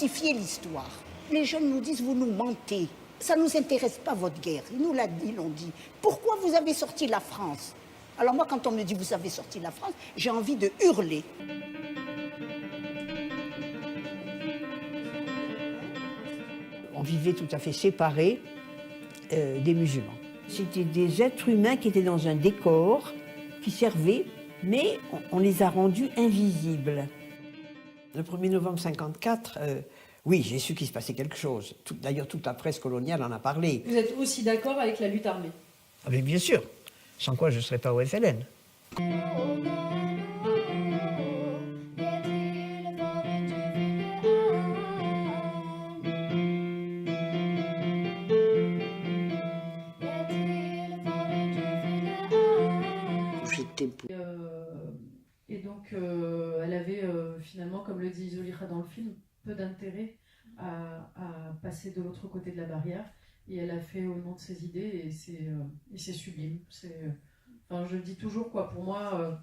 falsifiez l'histoire. Les jeunes nous disent, vous nous mentez. Ça ne nous intéresse pas, votre guerre. Il nous l'a dit, ils l'ont dit. Pourquoi vous avez sorti la France? Alors moi, quand on me dit, vous avez sorti la France, j'ai envie de hurler. On vivait tout à fait séparés des musulmans. C'était des êtres humains qui étaient dans un décor, qui servaient, mais on les a rendus invisibles. Le 1er novembre 1954, oui, j'ai su qu'il se passait quelque chose. D'ailleurs, toute la presse coloniale en a parlé. Vous êtes aussi d'accord avec la lutte armée? Ah mais bien sûr, sans quoi je ne serais pas au FLN. Et donc, elle avait finalement, comme le dit Zolira dans le film, peu d'intérêt à passer de l'autre côté de la barrière. Et elle a fait au nom de ses idées, et c'est sublime. Enfin, je le dis toujours, quoi, pour moi,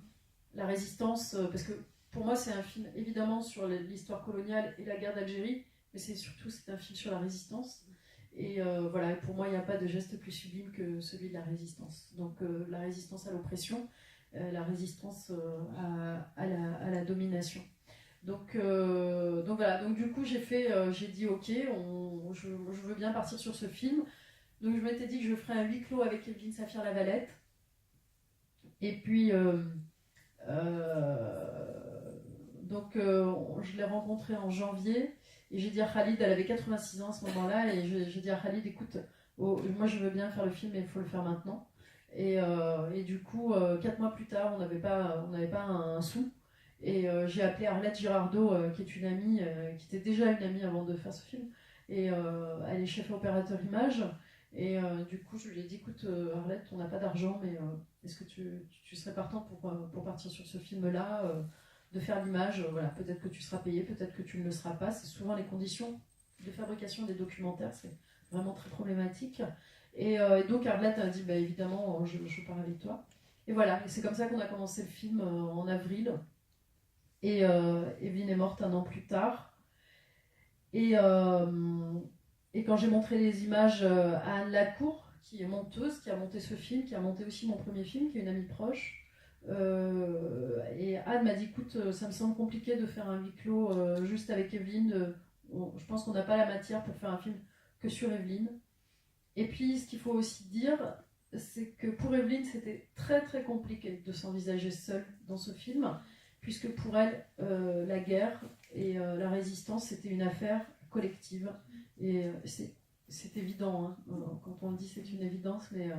la résistance, parce que pour moi, c'est un film évidemment sur l'histoire coloniale et la guerre d'Algérie, mais c'est un film sur la résistance. Et voilà, pour moi, il n'y a pas de geste plus sublime que celui de la résistance. Donc, la résistance à l'oppression, la résistance à la domination. Donc voilà, donc du coup j'ai dit ok, je veux bien partir sur ce film. Donc je m'étais dit que je ferais un huis clos avec Evelyne Saphir-Lavalette. Et puis je l'ai rencontrée en janvier et j'ai dit à Khalid, elle avait 86 ans à ce moment-là, et j'ai dit à Khalid, écoute, moi je veux bien faire le film, mais il faut le faire maintenant. Et du coup, 4 mois plus tard, on n'avait pas un sou. Et j'ai appelé Arlette Girardot, qui est une amie, qui était déjà une amie avant de faire ce film. Et elle est chef opérateur image. Et du coup, je lui ai dit, écoute, Arlette, on n'a pas d'argent, mais est-ce que tu serais partante pour partir sur ce film-là, de faire l'image, voilà, peut-être que tu seras payé, peut-être que tu ne le seras pas. C'est souvent les conditions de fabrication des documentaires, c'est vraiment très problématique. Et donc Arlette a dit, bah, évidemment, je pars avec toi. Et voilà, et c'est comme ça qu'on a commencé le film en avril. Et Evelyne est morte 1 an plus tard. Et quand j'ai montré les images à Anne Lacour, qui est monteuse, qui a monté ce film, qui a monté aussi mon premier film, qui est une amie proche, et Anne m'a dit, écoute, ça me semble compliqué de faire un huis clos juste avec Evelyne. Je pense qu'on n'a pas la matière pour faire un film que sur Evelyne. Et puis, ce qu'il faut aussi dire, c'est que pour Evelyne, c'était très très compliqué de s'envisager seule dans ce film, puisque pour elle, la guerre et la résistance, c'était une affaire collective. Et c'est évident, hein, quand on le dit, c'est une évidence, mais...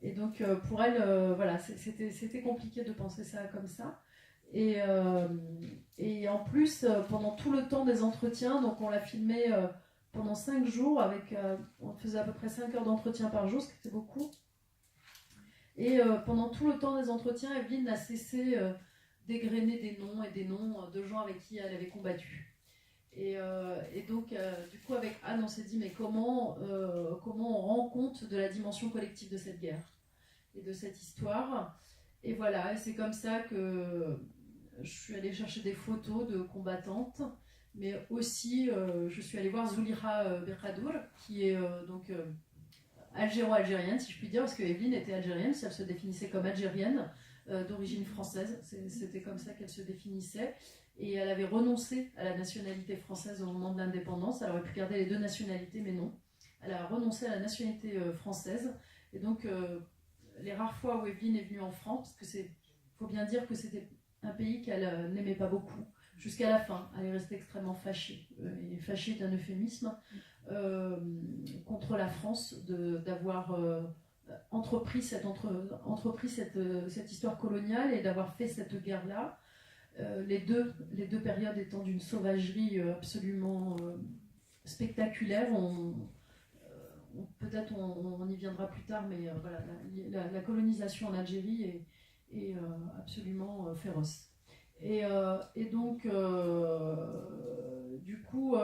et donc, pour elle, voilà, c'était compliqué de penser ça comme ça. Et en plus, pendant tout le temps des entretiens, donc on l'a filmé... pendant 5 jours, on faisait à peu près 5 heures d'entretien par jour, ce qui était beaucoup. Et pendant tout le temps des entretiens, Evelyne n'a cessé d'égrener des noms et des noms de gens avec qui elle avait combattu. Et donc, du coup, avec Anne, on s'est dit, mais comment on rend compte de la dimension collective de cette guerre et de cette histoire? Et voilà, et c'est comme ça que je suis allée chercher des photos de combattantes. Mais aussi, je suis allée voir Zolira Berkadour, qui est donc algéro-algérienne, si je puis dire, parce que Evelyne était algérienne, si elle se définissait comme algérienne, d'origine française. C'était comme ça qu'elle se définissait. Et elle avait renoncé à la nationalité française au moment de l'indépendance. Elle aurait pu garder les 2 nationalités, mais non. Elle a renoncé à la nationalité française. Et donc, les rares fois où Evelyne est venue en France, parce que faut bien dire que c'était un pays qu'elle n'aimait pas beaucoup, jusqu'à la fin, elle est restée extrêmement fâchée, et fâchée est un euphémisme, contre la France d'avoir entrepris cette histoire coloniale et d'avoir fait cette guerre-là, les deux périodes étant d'une sauvagerie absolument spectaculaire. Peut-être on y viendra plus tard, mais voilà, la colonisation en Algérie est absolument féroce. Et donc, du coup,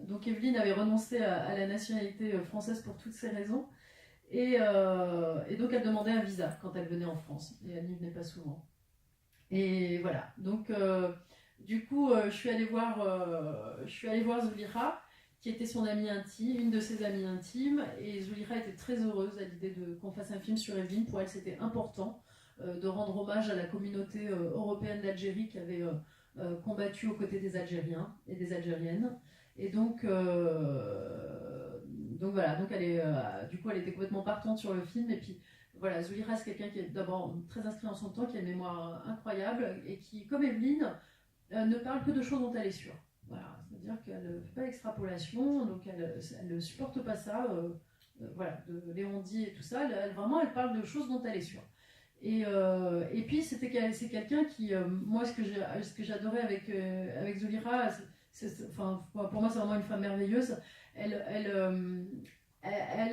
donc Evelyne avait renoncé à la nationalité française pour toutes ces raisons. Et donc, elle demandait un visa quand elle venait en France. Et elle n'y venait pas souvent. Et voilà. Donc, Du coup, je suis allée voir Zulira, qui était son amie intime, une de ses amies intimes, et Zulira était très heureuse à l'idée qu'on fasse un film sur Evelyne. Pour elle, c'était important de rendre hommage à la communauté européenne d'Algérie qui avait combattu aux côtés des Algériens et des Algériennes. Et donc voilà, donc du coup, elle était complètement partante sur le film. Et puis voilà, Zulira, c'est quelqu'un qui est d'abord très inscrit en son temps, qui a une mémoire incroyable et qui, comme Evelyne, ne parle que de choses dont elle est sûre. Voilà, c'est-à-dire qu'elle ne fait pas d'extrapolation, donc elle ne supporte pas ça, voilà, de Léon dit et tout ça. Vraiment, elle parle de choses dont elle est sûre. Et puis, c'est quelqu'un qui, moi, ce que j'adorais avec Zulira, enfin, pour moi, c'est vraiment une femme merveilleuse. Elle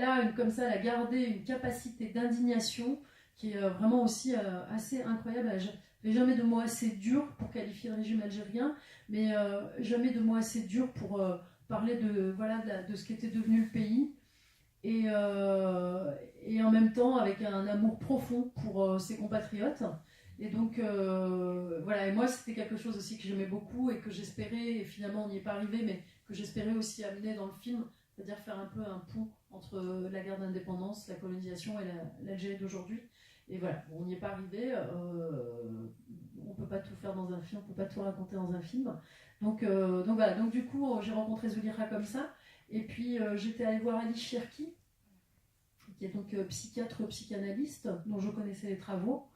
a comme ça, elle a gardé une capacité d'indignation qui est vraiment aussi assez incroyable. Elle n'avait jamais de mots assez durs pour qualifier le régime algérien, mais jamais de mots assez durs pour parler de ce qu'était devenu le pays. Et en même temps avec un amour profond pour ses compatriotes. Et donc voilà, et moi c'était quelque chose aussi que j'aimais beaucoup et que j'espérais, et finalement on n'y est pas arrivé, mais que j'espérais aussi amener dans le film, c'est-à-dire faire un peu un pont entre la guerre d'indépendance, la colonisation et l'Algérie d'aujourd'hui. Et voilà, on n'y est pas arrivé, on peut pas tout faire dans un film, on peut pas tout raconter dans un film. Donc voilà, donc du coup j'ai rencontré Zulira comme ça. Et puis j'étais allée voir Alice Cherki, qui est donc psychiatre, psychanalyste, dont je connaissais les travaux.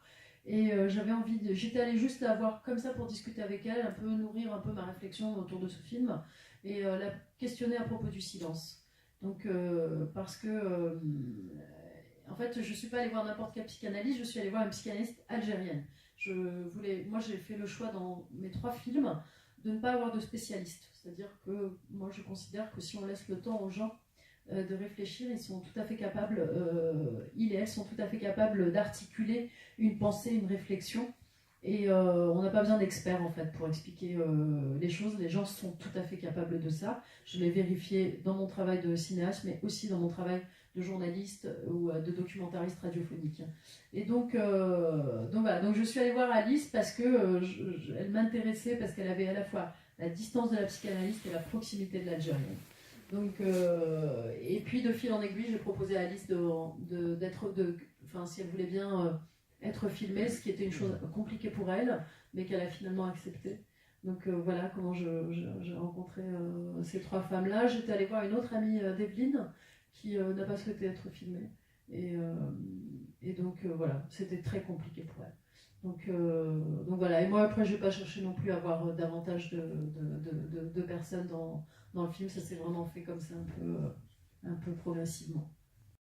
Et j'étais allée juste la voir comme ça pour discuter avec elle, un peu nourrir un peu ma réflexion autour de ce film, et la questionner à propos du silence. Donc parce que en fait, je suis pas allée voir n'importe quel psychanalyste, je suis allée voir une psychanalyste algérienne. Moi j'ai fait le choix dans mes 3 films de ne pas avoir de spécialiste. C'est-à-dire que moi je considère que si on laisse le temps aux gens de réfléchir, ils sont tout à fait capables, ils et elles sont tout à fait capables d'articuler une pensée, une réflexion. Et on n'a pas besoin d'experts en fait pour expliquer les choses. Les gens sont tout à fait capables de ça. Je l'ai vérifié dans mon travail de cinéaste, mais aussi dans mon travail de journaliste ou de documentariste radiophonique. Et donc voilà. Donc je suis allée voir Alice parce que elle m'intéressait, parce qu'elle avait à la fois la distance de la psychanalyste et la proximité de l'Algérienne. Donc, et puis de fil en aiguille, j'ai proposé à Alice si elle voulait bien être filmée, ce qui était une chose compliquée pour elle, mais qu'elle a finalement accepté. Donc voilà comment j'ai rencontré ces 3 femmes-là. J'étais allée voir une autre amie d'Evelyne qui n'a pas souhaité être filmée. Et donc voilà, c'était très compliqué pour elle. Donc voilà, et moi après je n'ai pas cherché non plus à avoir davantage de personnes dans le film, ça s'est vraiment fait comme ça un peu progressivement.